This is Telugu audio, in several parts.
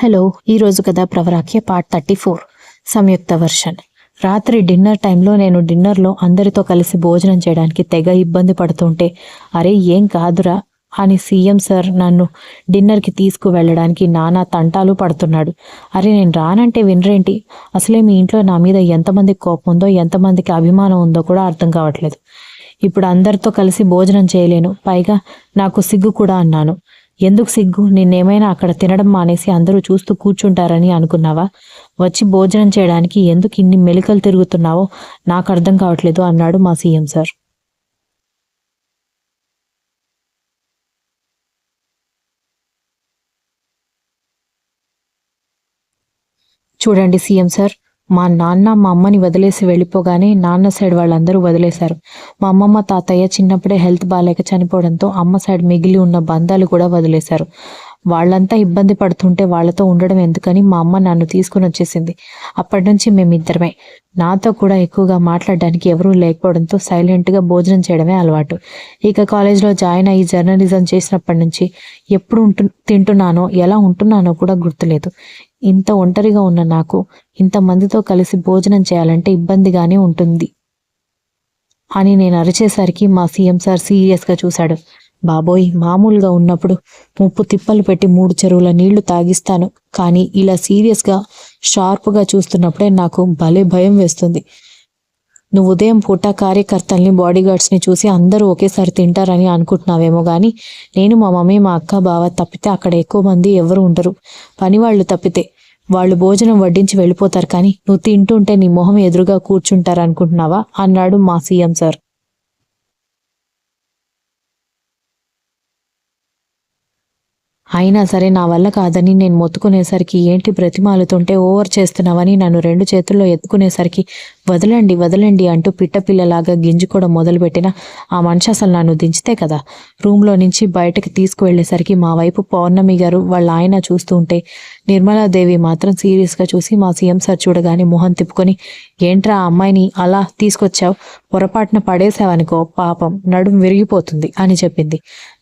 హలో, ఈరోజు కథ ప్రవరాఖ్య పార్ట్ 34 సంయుక్త వర్షన్. రాత్రి డిన్నర్ టైంలో నేను డిన్నర్లో అందరితో కలిసి భోజనం చేయడానికి తెగ ఇబ్బంది పడుతుంటే, అరే ఏం కాదురా అని సీఎం సార్ నన్ను డిన్నర్కి తీసుకువెళ్ళడానికి నానా తంటాలు పడుతున్నాడు. అరే నేను రానంటే వినరేంటి? అసలే మీ ఇంట్లో నా మీద ఎంతమందికి కోపం ఉందో, ఎంతమందికి అభిమానం ఉందో కూడా అర్థం కావట్లేదు. ఇప్పుడు అందరితో కలిసి భోజనం చేయలేను, పైగా నాకు సిగ్గు కూడా అన్నాను. ఎందుకు సిగ్గు? నిన్నేమైనా అక్కడ తినడం మానేసి అందరూ చూస్తూ కూర్చుంటారని అనుకున్నావా? వచ్చి భోజనం చేయడానికి ఎందుకు ఇన్ని మెలికలు తిరుగుతున్నావో నాకు అర్థం కావట్లేదు అన్నాడు మా సీఎం సార్. చూడండి సీఎం సార్, మా నాన్న మా అమ్మని వదిలేసి వెళ్ళిపోగానే నాన్న సైడ్ వాళ్ళందరూ వదిలేశారు. మా అమ్మమ్మ తాతయ్య చిన్నప్పుడే హెల్త్ బాగాలేక చనిపోవడంతో అమ్మ సైడ్ మిగిలి ఉన్న బంధాలు కూడా వదిలేశారు. వాళ్ళంతా ఇబ్బంది పడుతుంటే వాళ్ళతో ఉండడం ఎందుకని మా అమ్మ నన్ను తీసుకుని వచ్చేసింది. అప్పటి నుంచి మేమిద్దరమే. నాతో కూడా ఎక్కువగా మాట్లాడడానికి ఎవరూ లేకపోవడంతో సైలెంట్గా భోజనం చేయడమే అలవాటు. ఇక కాలేజ్లో జాయిన్ అయ్యి జర్నలిజం చేసినప్పటి నుంచి ఎప్పుడు తింటున్నానో ఎలా ఉంటున్నానో కూడా గుర్తులేదు. ఇంత ఒంటరిగా ఉన్న నాకు ఇంతమందితో కలిసి భోజనం చేయాలంటే ఇబ్బందిగానే ఉంటుంది అని నేను అరిచేసరికి మా సీఎం సార్ సీరియస్గా చూశాడు. బాబోయ్, మామూలుగా ఉన్నప్పుడు ముప్పు తిప్పలు పెట్టి 3 చెరువుల నీళ్లు తాగిస్తాను, కానీ ఇలా సీరియస్గా షార్ప్గా చూస్తున్నప్పుడే నాకు భలే భయం వేస్తుంది. నువ్వు ఉదయం పూట కార్యకర్తల్ని, బాడీగార్డ్స్ని చూసి అందరూ ఒకేసారి తింటారని అనుకుంటున్నావేమో, కానీ నేను, మా మమ్మీ, మా అక్క, బావ తప్పితే అక్కడ ఎక్కువ మంది ఎవరు ఉండరు. పనివాళ్ళు తప్పితే వాళ్ళు భోజనం వడ్డించి వెళ్ళిపోతారు, కానీ నువ్వు తింటుంటే నీ మొహం ఎదురుగా కూర్చుంటారు అనుకుంటున్నావా అన్నాడు మా సీఎం సార్. అయినా సరే నా వల్ల కాదని నేను మొత్తుకునేసరికి, ఏంటి బ్రతిమాలుతుంటే ఓవర్ చేస్తున్నావని నన్ను 2 చేతుల్లో ఎత్తుకునేసరికి వదలండి వదలండి అంటూ పిట్టపిల్లలాగా గింజుకోవడం మొదలుపెట్టిన ఆ మనిషి అసలు నన్ను దించితే కదా. రూమ్లో నుంచి బయటకు తీసుకువెళ్ళేసరికి మా వైపు పౌర్ణమి గారు వాళ్ళ ఆయన చూస్తూ ఉంటే నిర్మలాదేవి మాత్రం సీరియస్గా చూసి మా సీఎం సార్ చూడగానే మొహం తిప్పుకొని, ఏంట్రా ఆ అమ్మాయిని అలా తీసుకొచ్చావు? పొరపాటున పడేసావనుకో పాపం నడుం విరిగిపోతుంది అని చెప్పింది.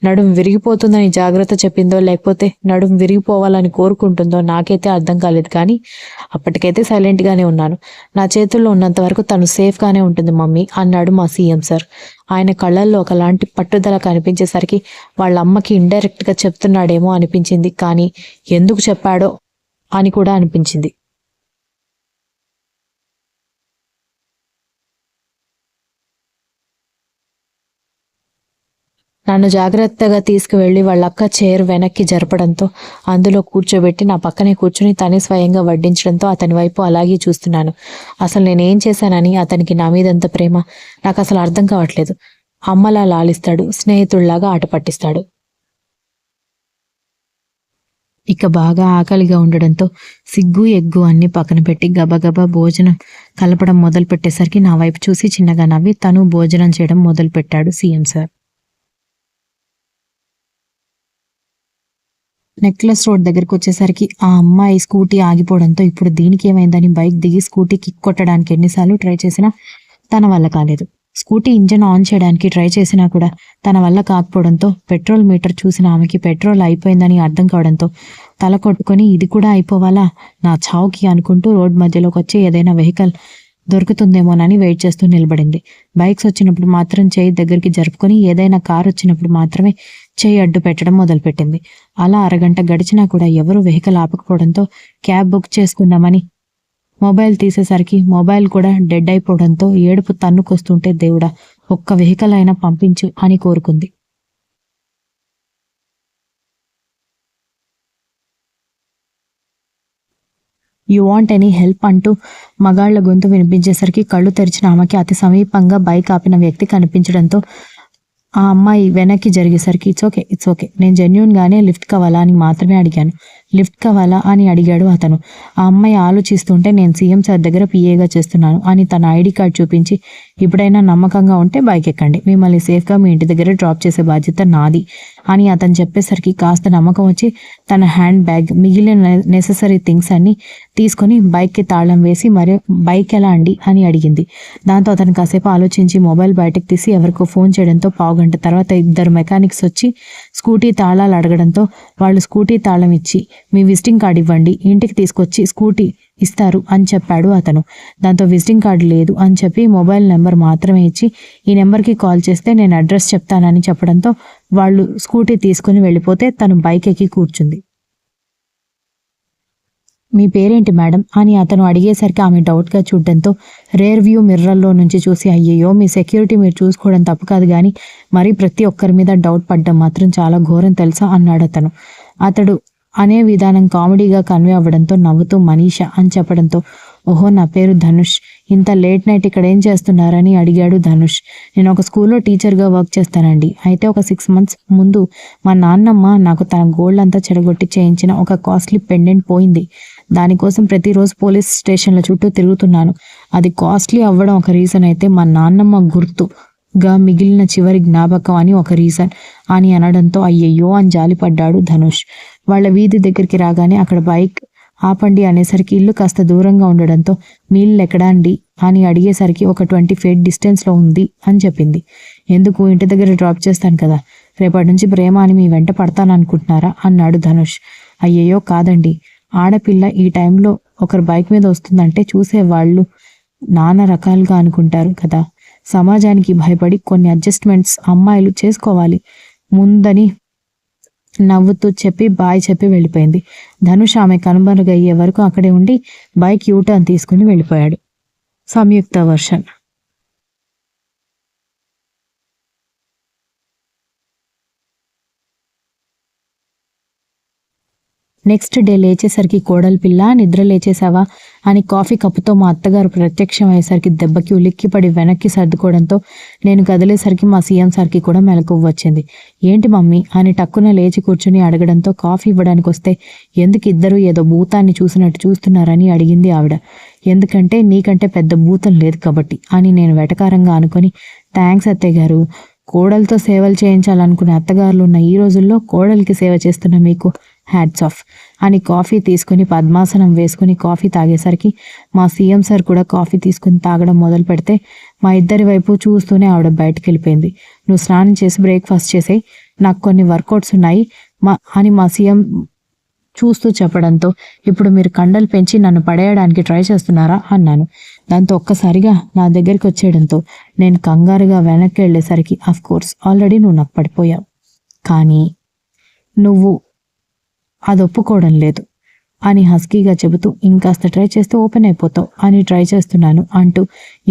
నడుం విరిగిపోతుందని జాగ్రత్త చెప్పిందో లేకపోతే నడుం విరిగిపోవాలని కోరుకుంటుందో నాకైతే అర్థం కాలేదు, కానీ అప్పటికైతే సైలెంట్గానే ఉన్నాను. నా చేతుల్లో ఉన్నంత వరకు తను సేఫ్గానే ఉంటుంది మమ్మీ అన్నాడు మా సీఎం సార్. ఆయన కళ్ళల్లో ఒకలాంటి పట్టుదల కనిపించేసరికి వాళ్ళ అమ్మకి ఇండైరెక్ట్గా చెప్తున్నాడేమో అనిపించింది, కానీ ఎందుకు చెప్పాడో అని కూడా అనిపించింది. నన్ను జాగ్రత్తగా తీసుకువెళ్ళి వాళ్ళక్క చైర్ వెనక్కి జరపడంతో అందులో కూర్చోబెట్టి నా పక్కనే కూర్చుని తనే స్వయంగా వడ్డించడంతో అతని వైపు అలాగే చూస్తున్నాను. అసలు నేనేం చేశానని అతనికి నా మీదంత ప్రేమ నాకు అసలు అర్థం కావట్లేదు. అమ్మలా లాలిస్తాడు, స్నేహితుడిలాగా ఆట పట్టిస్తాడు. ఇక బాగా ఆకలిగా ఉండడంతో సిగ్గు ఎగ్గు అన్ని పక్కన పెట్టి గబగబా భోజనం కలపడం మొదలు పెట్టేసరికి నా వైపు చూసి చిన్నగా నవ్వి తను భోజనం చేయడం మొదలు పెట్టాడు సీఎం సార్. నెక్లెస్ రోడ్ దగ్గరికి వచ్చేసరికి ఆ అమ్మాయి స్కూటీ ఆగిపోవడంతో ఇప్పుడు దీనికి ఏమైందని బైక్ దిగి స్కూటీ కిక్ కొట్టడానికి ఎన్నిసార్లు ట్రై చేసినా తన వల్ల కాలేదు. స్కూటీ ఇంజన్ ఆన్ చేయడానికి ట్రై చేసినా కూడా తన వల్ల కాకపోవడంతో పెట్రోల్ మీటర్ చూసిన ఆమెకి పెట్రోల్ అయిపోయిందని అర్థం కావడంతో తల కొట్టుకొని ఇది కూడా అయిపోవాలా నా చావుకి అనుకుంటూ రోడ్ మధ్యలోకి వచ్చి ఏదైనా వెహికల్ దొరుకుతుందేమోనని వెయిట్ చేస్తూ నిలబడింది. బైక్స్ వచ్చినప్పుడు మాత్రం చేయి దగ్గరికి జరుపుకొని, ఏదైనా కారు వచ్చినప్పుడు మాత్రమే చేయి అడ్డు పెట్టడం మొదలుపెట్టింది. అలా అరగంట గడిచినా కూడా ఎవరూ వెహికల్ ఆపకపోవడంతో క్యాబ్ బుక్ చేసుకుందామని మొబైల్ తీసేసరికి మొబైల్ కూడా డెడ్ అయిపోవడంతో ఏడుపు తన్నుకొస్తుంటే, దేవుడా ఒక్క వెహికల్ అయినా పంపించు అని కోరుకుంది. యు వాంట్ ఎనీ హెల్ప్ అంటూ మగాళ్ల గొంతు వినిపించేసరికి కళ్ళు తెరిచిన ఆమెకి అతి సమీపంగా బైక్ ఆపిన వ్యక్తి కనిపించడంతో ఆ అమ్మాయి వెనక్కి జరిగేసరికి ఇట్స్ ఓకే నేను జెన్యూన్గానే లిఫ్ట్ కావాలా అని మాత్రమే అడిగాను. లిఫ్ట్ కావాలా అని అడిగాడు అతను. ఆ అమ్మాయి ఆలోచిస్తుంటే, నేను సీఎం సార్ దగ్గర పిఏగా చేస్తున్నాను అని తన ఐడి కార్డ్ చూపించి, ఇప్పుడైనా నమ్మకంగా ఉంటే బైక్ ఎక్కండి, మిమ్మల్ని సేఫ్గా మీ ఇంటి దగ్గర డ్రాప్ చేసే బాధ్యత నాది అని అతను చెప్పేసరికి కాస్త నమ్మకం వచ్చి తన హ్యాండ్ బ్యాగ్, మిగిలిన నెససరీ థింగ్స్ అన్ని తీసుకొని బైక్కి తాళం వేసి, మరి బైక్ ఎలా అండి అని అడిగింది. దాంతో అతను కాసేపు ఆలోచించి మొబైల్ బయటకు తీసి ఎవరికో ఫోన్ చేయడంతో పావుగంట తర్వాత 2 మెకానిక్స్ వచ్చి స్కూటీ తాళాలు అడగడంతో వాళ్ళు స్కూటీ తాళం ఇచ్చి మీ విజిటింగ్ కార్డు ఇవ్వండి, ఇంటికి తీసుకొచ్చి స్కూటీ ఇస్తారు అని చెప్పాడు అతను. దాంతో విజిటింగ్ కార్డు లేదు అని చెప్పి మొబైల్ నెంబర్ మాత్రమే ఇచ్చి ఈ నెంబర్కి కాల్ చేస్తే నేను అడ్రస్ చెప్తానని చెప్పడంతో వాళ్ళు స్కూటీ తీసుకుని వెళ్ళిపోతే తను బైక్ ఎక్కి కూర్చుంది. మీ పేరేంటి మేడం అని అతను అడిగేసరికి ఆమె డౌట్గా చూడడంతో రేర్ వ్యూ మిర్రర్లో నుంచి చూసి అయ్యయ్యో మీ సెక్యూరిటీ మీరు చూసుకోవడం తప్పు కాదు కానీ మరీ ప్రతి ఒక్కరి మీద డౌట్ పడ్డం మాత్రం చాలా ఘోరం తెలుసా అన్నాడు అతను. అతడు అనే విధానం కామెడీగా కన్వే అవ్వడంతో నవ్వుతూ మనీషా అని చెప్పడంతో ఓహో నా పేరు ధనుష్, ఇంత లేట్ నైట్ ఇక్కడ ఏం చేస్తున్నారని అడిగాడు ధనుష్. నేను ఒక స్కూల్లో టీచర్గా వర్క్ చేస్తానండి. అయితే ఒక 6 months ముందు మా నాన్నమ్మ నాకు తన గోల్డ్ అంతా చెడగొట్టి చేయించిన ఒక కాస్ట్లీ పెండెంట్ పోయింది. దానికోసం ప్రతిరోజు పోలీస్ స్టేషన్ల చుట్టూ తిరుగుతున్నాను. అది కాస్ట్లీ అవ్వడం ఒక రీజన్ అయితే మా నాన్నమ్మ గుర్తుగా మిగిలిన చివరి జ్ఞాపకం అని ఒక రీజన్ అని అనడంతో అయ్యయ్యో అని జాలిపడ్డాడు ధనుష్. వాళ్ళ వీధి దగ్గరికి రాగానే అక్కడ బైక్ ఆపండి అనేసరికి ఇల్లు కాస్త దూరంగా ఉండడంతో మీ ఇల్లు ఎక్కడా అండి అని అడిగేసరికి ఒక 20 feet డిస్టెన్స్లో ఉంది అని చెప్పింది. ఎందుకు, ఇంటి దగ్గర డ్రాప్ చేస్తాను కదా, రేపటి నుంచి ప్రేమ అని మీ వెంట పడతాననుకుంటున్నారా అన్నాడు ధనుష్. అయ్యయ్యో కాదండి, ఆడపిల్ల ఈ టైంలో ఒకరు బైక్ మీద వస్తుందంటే చూసేవాళ్ళు నానా రకాలుగా అనుకుంటారు కదా. సమాజానికి భయపడి కొన్ని అడ్జస్ట్మెంట్స్ అమ్మాయిలు చేసుకోవాలి ముందని నవ్వుతూ చెప్పి బాయ్ చెప్పి వెళ్ళిపోయింది. ధనుష్ ఆమె కనుమరుగయ్యే వరకు అక్కడే ఉండి బైక్ యూటర్న్ తీసుకుని వెళ్ళిపోయాడు. సంయుక్త వర్షన్. నెక్స్ట్ డే లేచేసరికి కోడలి పిల్ల నిద్ర లేచేసావా అని కాఫీ కప్పుతో మా అత్తగారు ప్రత్యక్షం అయ్యేసరికి దెబ్బకి ఉలిక్కిపడి వెనక్కి సర్దుకోవడంతో నేను కదిలేసరికి మా సీఎం సార్కి కూడా మెలకువ వచ్చింది. ఏంటి మమ్మీ అని టక్కున లేచి కూర్చుని అడగడంతో కాఫీ ఇవ్వడానికి వస్తే ఎందుకు ఇద్దరు ఏదో భూతాన్ని చూసినట్టు చూస్తున్నారని అడిగింది ఆవిడ. ఎందుకంటే నీకంటే పెద్ద భూతం లేదు కాబట్టి అని నేను వెటకారంగా అనుకొని థ్యాంక్స్ అత్తయ్య గారు, కోడలతో సేవలు చేయించాలనుకునే అత్తగారులు ఉన్న ఈ రోజుల్లో కోడలికి సేవ చేస్తున్న మీకు హ్యాట్స్ ఆఫ్ అని కాఫీ తీసుకుని పద్మాసనం వేసుకుని కాఫీ తాగేసరికి మా సీఎం సార్ కూడా కాఫీ తీసుకుని తాగడం మొదలు పెడితే మా ఇద్దరి వైపు చూస్తూనే ఆవిడ బయటకు వెళ్ళిపోయింది. నువ్వు స్నానం చేసి బ్రేక్ఫాస్ట్ చేసేయి, నాకు కొన్ని వర్కౌట్స్ ఉన్నాయి అని మా సీఎం చూస్తూ చెప్పడంతో ఇప్పుడు మీరు కండలు పెంచి నన్ను పడేయడానికి ట్రై చేస్తున్నారా అన్నాను. దాంతో ఒక్కసారిగా నా దగ్గరికి వచ్చేయడంతో నేను కంగారుగా వెనక్కి వెళ్ళేసరికి కోర్స్ ఆల్రెడీ నువ్వు నాకు పడిపోయావు, కానీ నువ్వు అది ఒప్పుకోవడం లేదు అని హస్కీగా చెబుతూ ఇంకాస్త ట్రై చేస్తే ఓపెన్ అయిపోతావు అని ట్రై చేస్తున్నాను అంటూ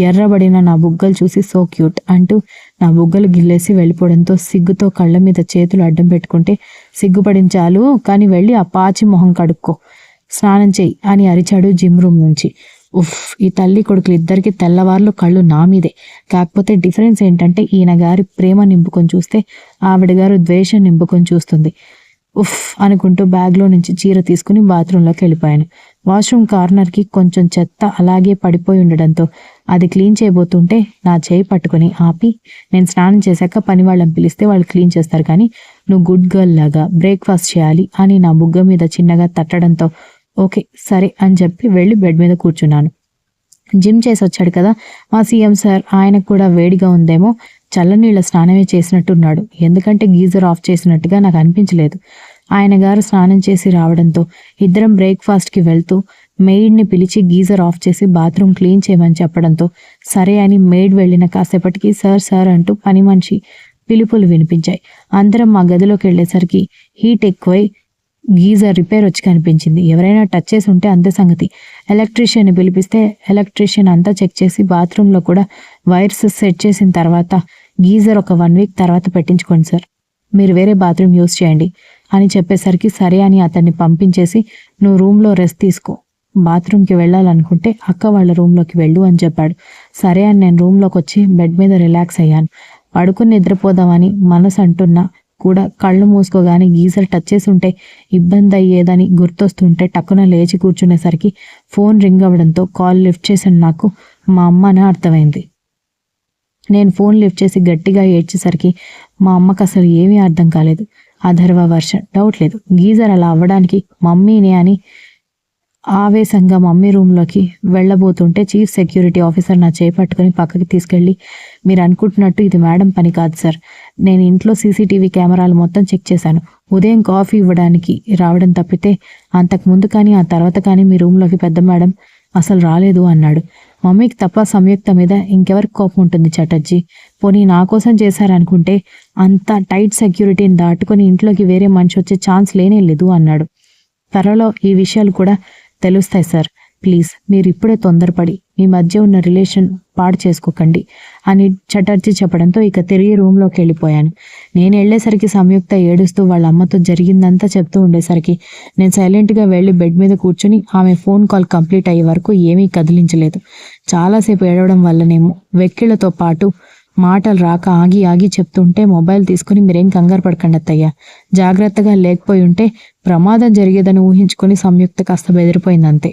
ఎర్రబడిన నా బుగ్గలు చూసి సో క్యూట్ అంటూ నా బుగ్గలు గిల్లేసి వెళ్ళిపోవడంతో సిగ్గుతో కళ్ళ మీద చేతులు అడ్డం పెట్టుకుంటే సిగ్గుపడించాలు కానీ వెళ్ళి ఆ పాచి మొహం కడుక్కో, స్నానం చెయ్యి అని అరిచాడు జిమ్ రూమ్ నుంచి. ఈ తల్లి కొడుకులు ఇద్దరికి తెల్లవార్లు కళ్ళు నా మీదే. కాకపోతే డిఫరెన్స్ ఏంటంటే ఈయన గారి ప్రేమ నింపుకొని చూస్తే ఆవిడ గారు ద్వేషం నింపుకొని చూస్తుంది. అనుకుంటూ బ్యాగ్లో నుంచి చీర తీసుకుని బాత్రూంలోకి వెళ్ళిపోయాను. వాష్రూమ్ కార్నర్కి కొంచెం చెత్త అలాగే పడిపోయి ఉండడంతో అది క్లీన్ చేయబోతుంటే నా చేయి పట్టుకుని ఆపి నేను స్నానం చేశాక పని వాళ్ళని పిలిస్తే వాళ్ళు క్లీన్ చేస్తారు కానీ నువ్వు గుడ్ గర్ల్ లాగా బ్రేక్ఫాస్ట్ చేయాలి అని నా బుగ్గ మీద చిన్నగా తట్టడంతో ఓకే సరే అని చెప్పి వెళ్ళి బెడ్ మీద కూర్చున్నాను. జిమ్ చేసి వచ్చాడు కదా మా సీఎం సార్, ఆయనకు కూడా వేడిగా ఉందేమో చల్లనీళ్ళ స్నానమే చేసినట్టున్నాడు. ఎందుకంటే గీజర్ ఆఫ్ చేసినట్టుగా నాకు అనిపించలేదు. ఆయన గారు స్నానం చేసి రావడంతో ఇద్దరం బ్రేక్ఫాస్ట్కి వెళ్తూ మెయిడ్ని పిలిచి గీజర్ ఆఫ్ చేసి బాత్రూమ్ క్లీన్ చేయమని చెప్పడంతో సరే అని మెయిడ్ వెళ్ళిన కాసేపటికి సార్ సార్ అంటూ పని మనిషి పిలుపులు వినిపించాయి. అందరం మా గదిలోకి వెళ్ళేసరికి హీట్ ఎక్కువై గీజర్ రిపేర్ వచ్చి కనిపించింది. ఎవరైనా టచ్ చేసి ఉంటే అంతే సంగతి. ఎలక్ట్రీషియన్ని పిలిపిస్తే ఎలక్ట్రీషియన్ అంతా చెక్ చేసి బాత్రూంలో కూడా వైర్స్ సెట్ చేసిన తర్వాత గీజర్ ఒక 1 week తర్వాత పెట్టించుకోండి సార్, మీరు వేరే బాత్రూమ్ యూజ్ చేయండి అని చెప్పేసరికి సరే అని అతన్ని పంపించేసి నువ్వు రూమ్లో రెస్ట్ తీసుకో, బాత్రూమ్కి వెళ్ళాలనుకుంటే అక్క వాళ్ళ రూమ్లోకి వెళ్ళు అని చెప్పాడు. సరే అని నేను రూమ్లోకి వచ్చి బెడ్ మీద రిలాక్స్ అయ్యాను. పడుకుని నిద్రపోదామని మనసు అంటున్నా కూడా కళ్ళు మూసుకోగానే గీజర్ టచ్ చేసి ఉంటే ఇబ్బంది అయ్యేదని గుర్తొస్తుంటే టక్కున లేచి కూర్చునేసరికి ఫోన్ రింగ్ అవ్వడంతో కాల్ లిఫ్ట్ చేసిన నాకు మా అమ్మ అని అర్థమైంది. నేను ఫోన్ లిఫ్ట్ చేసి గట్టిగా ఏడ్చేసరికి మా అమ్మకు అసలు ఏమీ అర్థం కాలేదు. అధర్వ వర్షన్ డౌట్ లేదు, గీజర్ అలా అవ్వడానికి మమ్మీనే అని ఆవేశంగా మమ్మీ రూమ్లోకి వెళ్ళబోతుంటే చీఫ్ సెక్యూరిటీ ఆఫీసర్ నా చేయి పట్టుకుని పక్కకి తీసుకెళ్ళి మీరు అనుకుంటున్నట్టు ఇది మేడం పని కాదు సార్, నేను ఇంట్లో సీసీటీవీ కెమెరాలు మొత్తం చెక్ చేశాను, ఉదయం కాఫీ ఇవ్వడానికి రావడం తప్పితే అంతకుముందు కానీ ఆ తర్వాత కానీ మీ రూమ్లోకి పెద్ద మేడం అసలు రాలేదు అన్నాడు. మమ్మీకి తప్ప సంయుక్త మీద ఇంకెవరికి కోపం ఉంటుంది చటర్జీ? పోనీ నా కోసం చేశారనుకుంటే అంత టైట్ సెక్యూరిటీని దాటుకొని ఇంట్లోకి వేరే మనిషి వచ్చే ఛాన్స్ లేనే లేదు అన్నాడు. త్వరలో ఈ విషయాలు కూడా తెలుస్తాయి సార్. ప్లీజ్ మీరు ఇప్పుడే తొందరపడి మీ మధ్య ఉన్న రిలేషన్ పాడు చేసుకోకండి అని చటర్జీ చెప్పడంతో ఇక తిరిగి రూమ్లోకి వెళ్ళిపోయాను. నేను వెళ్ళేసరికి సంయుక్త ఏడుస్తూ వాళ్ళ అమ్మతో జరిగిందంతా చెప్తూ ఉండేసరికి నేను సైలెంట్గా వెళ్ళి బెడ్ మీద కూర్చుని ఆమె ఫోన్ కాల్ కంప్లీట్ అయ్యే వరకు ఏమీ కదిలించలేదు. చాలాసేపు ఏడవడం వల్లనేమో వెక్కిళ్లతో పాటు మాటలు రాక ఆగి ఆగి చెప్తుంటే మొబైల్ తీసుకుని మీరేం కంగారు పడకండి అత్తయ్య, జాగ్రత్తగా లేకపోయి ఉంటే ప్రమాదం జరిగేదని ఊహించుకొని సంయుక్త కాస్త బెదిరిపోయింది అంతే.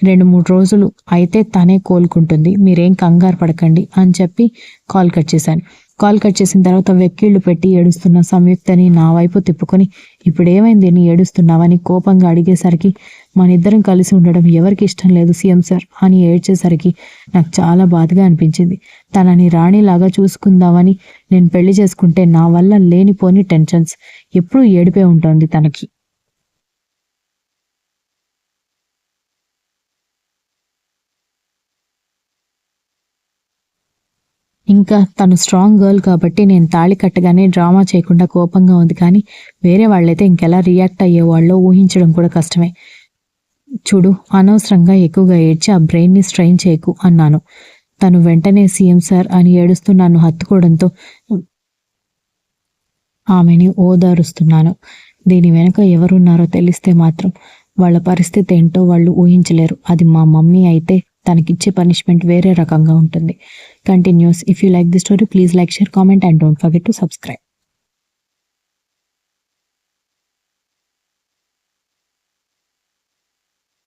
2-3 రోజులు అయితే తనే కోలుకుంటుంది, మీరేం కంగారు పడకండి అని చెప్పి కాల్ కట్ చేశాను. కాల్ కట్ చేసిన తర్వాత వెక్కిళ్ళు పెట్టి ఏడుస్తున్న సంయుక్తని నా వైపు తిప్పుకొని ఇప్పుడేమైంది నీ ఏడుస్తున్నావని కోపంగా అడిగేసరికి మనిద్దరం కలిసి ఉండడం ఎవరికి ఇష్టం లేదు సీఎం సార్ అని ఏడ్చేసరికి నాకు చాలా బాధగా అనిపించింది. తనని రాణిలాగా చూసుకుందామని నేను పెళ్లి చేసుకుంటే నా వల్ల లేనిపోని టెన్షన్స్, ఎప్పుడూ ఏడిపే ఉంటుంది తనకి. ఇంకా తను స్ట్రాంగ్ గర్ల్ కాబట్టి నేను తాళి కట్టగానే డ్రామా చేయకుండా కోపంగా ఉంది, కానీ వేరే వాళ్ళైతే ఇంకెలా రియాక్ట్ అయ్యేవాళ్ళో ఊహించడం కూడా కష్టమే. చూడు, అనవసరంగా ఎక్కువగా ఏడ్చి ఆ బ్రెయిన్ని స్ట్రెయిన్ చేయకు అన్నాను. తను వెంటనే సీఎం సార్ అని ఏడుస్తూ నన్ను హత్తుకోవడంతో ఆమెని ఓదారుస్తున్నాను. దీని వెనుక ఎవరున్నారో తెలిస్తే మాత్రం వాళ్ళ పరిస్థితి ఏంటో వాళ్ళు ఊహించలేరు. అది మా మమ్మీ అయితే తనకిచ్చే పనిష్మెంట్ వేరే రకంగా ఉంటుంది. Continues. If you like the story, please like, share, comment and don't forget to subscribe.